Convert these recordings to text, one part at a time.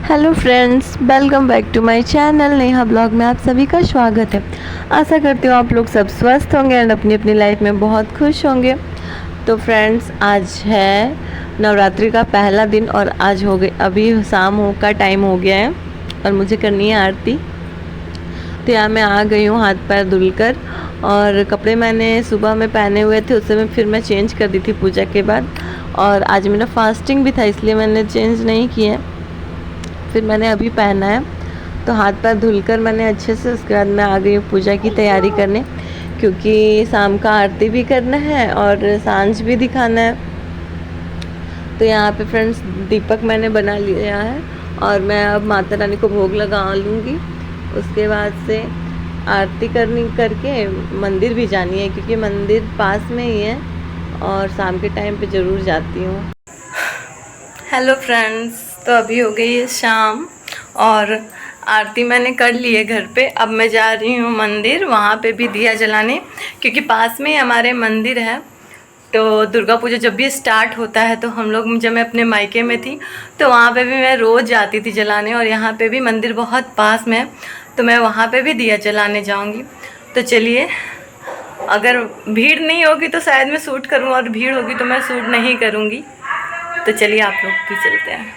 Hello friends, welcome back to my channel Neha blog में आप सभी का स्वागत है। आशा करती हूँ आप लोग सब स्वस्थ होंगे एंड अपनी अपनी लाइफ में बहुत खुश होंगे। तो फ्रेंड्स, आज है नवरात्रि का पहला दिन और आज हो गई, अभी शाम का टाइम हो गया है और मुझे करनी है आरती। तो यहाँ मैं आ गई हूँ हाथ पैर धुलकर, और कपड़े मैंने सुबह में पहने हुए थे उससे फिर मैं चेंज कर दी थी पूजा के बाद। और आज मेरा फास्टिंग भी था इसलिए मैंने चेंज नहीं किया, फिर मैंने अभी पहना है। तो हाथ पैर धुलकर मैंने अच्छे से, उसके बाद मैं आ गई हूँ पूजा की तैयारी करने, क्योंकि शाम का आरती भी करना है और सांझ भी दिखाना है। तो यहाँ पे फ्रेंड्स दीपक मैंने बना लिया है और मैं अब माता रानी को भोग लगा लूँगी। उसके बाद से आरती करके मंदिर भी जानी है, क्योंकि मंदिर पास में ही है और शाम के टाइम पे ज़रूर जाती हूँ। हेलो फ्रेंड्स, तो अभी हो गई है शाम और आरती मैंने कर ली है घर पे। अब मैं जा रही हूँ मंदिर, वहाँ पे भी दिया जलाने, क्योंकि पास में ही हमारे मंदिर है। तो दुर्गा पूजा जब भी स्टार्ट होता है तो हम लोग, जब मैं अपने मायके में थी तो वहाँ पे भी मैं रोज़ जाती थी जलाने, और यहाँ पे भी मंदिर बहुत पास में है तो मैं वहाँ पे भी दिया जलाने जाऊँगी। तो चलिए, अगर भीड़ नहीं होगी तो शायद मैं शूट करूँ और भीड़ होगी तो मैं शूट नहीं करूँगी। तो चलिए आप लोग भी चलते हैं।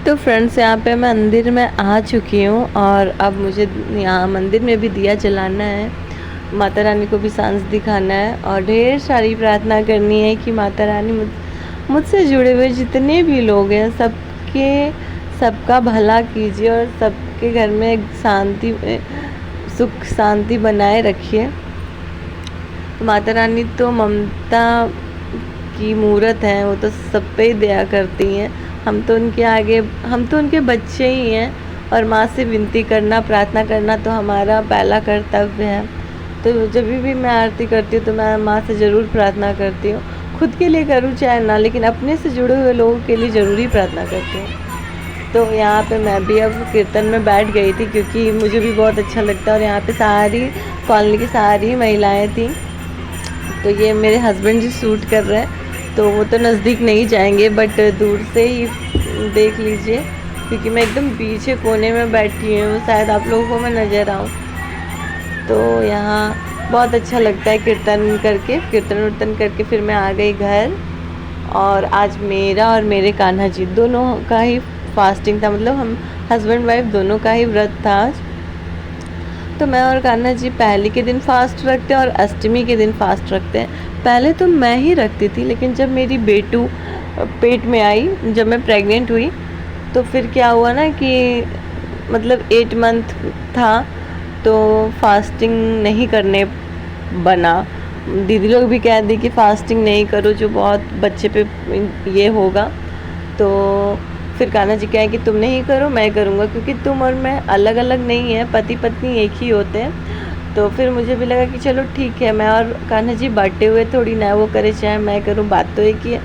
तो फ्रेंड्स, यहाँ पे मैं मंदिर में आ चुकी हूँ और अब मुझे यहाँ मंदिर में भी दिया जलाना है, माता रानी को भी सांझ दिखाना है और ढेर सारी प्रार्थना करनी है कि माता रानी मुझसे जुड़े हुए जितने भी लोग हैं सबका भला कीजिए और सबके घर में शांति, सुख शांति बनाए रखिए। माता रानी तो ममता की मूरत है, वो तो सब पे ही दया करती हैं। हम तो उनके बच्चे ही हैं और माँ से विनती करना, प्रार्थना करना तो हमारा पहला कर्तव्य है। तो जब भी मैं आरती करती हूँ तो मैं माँ से ज़रूर प्रार्थना करती हूँ, खुद के लिए करूँ चाहे ना, लेकिन अपने से जुड़े हुए लोगों के लिए ज़रूर ही प्रार्थना करती हूँ। तो यहाँ पे मैं भी अब कीर्तन में बैठ गई थी, क्योंकि मुझे भी बहुत अच्छा लगता है और यहाँ पे सारी कॉलोनी की सारी महिलाएँ थी। तो ये मेरे हस्बैंड जी शूट कर रहे हैं, तो वो तो नज़दीक नहीं जाएंगे बट दूर से ही देख लीजिए, क्योंकि मैं एकदम पीछे कोने में बैठी हूँ, शायद आप लोगों को मैं नज़र आऊँ। तो यहाँ बहुत अच्छा लगता है कीर्तन करके फिर मैं आ गई घर। और आज मेरा और मेरे कान्हा जी दोनों का ही फास्टिंग था, मतलब हम हस्बैंड वाइफ दोनों का ही व्रत था आज। तो मैं और कान्हा जी पहले के दिन फास्ट रखते हैं और अष्टमी के दिन फास्ट रखते हैं। पहले तो मैं ही रखती थी, लेकिन जब मेरी बेटू पेट में आई, जब मैं प्रेग्नेंट हुई, तो फिर क्या हुआ ना कि मतलब 8 मंथ था तो फास्टिंग नहीं करने बना। दीदी लोग भी कह दी कि फास्टिंग नहीं करो, जो बहुत बच्चे पे ये होगा। तो फिर कान्हा जी कहे कि तुम नहीं करो, मैं करूँगा, क्योंकि तुम और मैं अलग अलग नहीं है, पति पत्नी एक ही होते हैं। तो फिर मुझे भी लगा कि चलो ठीक है, मैं और कान्हा जी बांटे हुए थोड़ी ना, वो करे चाहे मैं करूँ, बात तो एक ही है।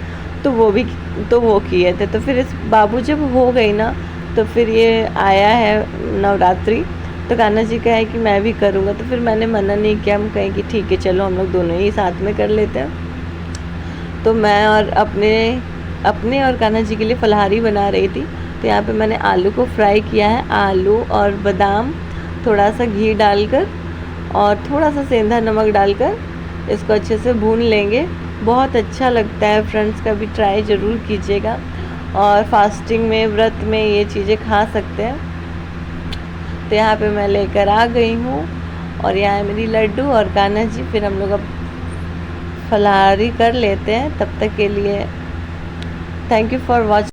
तो वो किए थे। तो फिर इस बाबू जब हो गई ना, तो फिर ये आया है नवरात्रि, तो कान्हा जी कहे कि मैं भी करूँगा। तो फिर मैंने मना नहीं किया, हम कहें कि ठीक है चलो हम लोग दोनों ही साथ में कर लेते हैं। तो मैं और अपने और कान्हा जी के लिए फलाहारी बना रही थी। तो यहाँ पे मैंने आलू को फ्राई किया है, आलू और बादाम थोड़ा सा घी डालकर और थोड़ा सा सेंधा नमक डालकर इसको अच्छे से भून लेंगे। बहुत अच्छा लगता है फ्रेंड्स, कभी ट्राई ज़रूर कीजिएगा। और फास्टिंग में, व्रत में ये चीज़ें खा सकते हैं। तो यहाँ पे मैं लेकर आ गई हूँ और यहाँ है मेरी लड्डू और कान्हा जी। फिर हम लोग अब फलाहारी कर लेते हैं, तब तक के लिए थैंक यू फॉर वॉचिंग।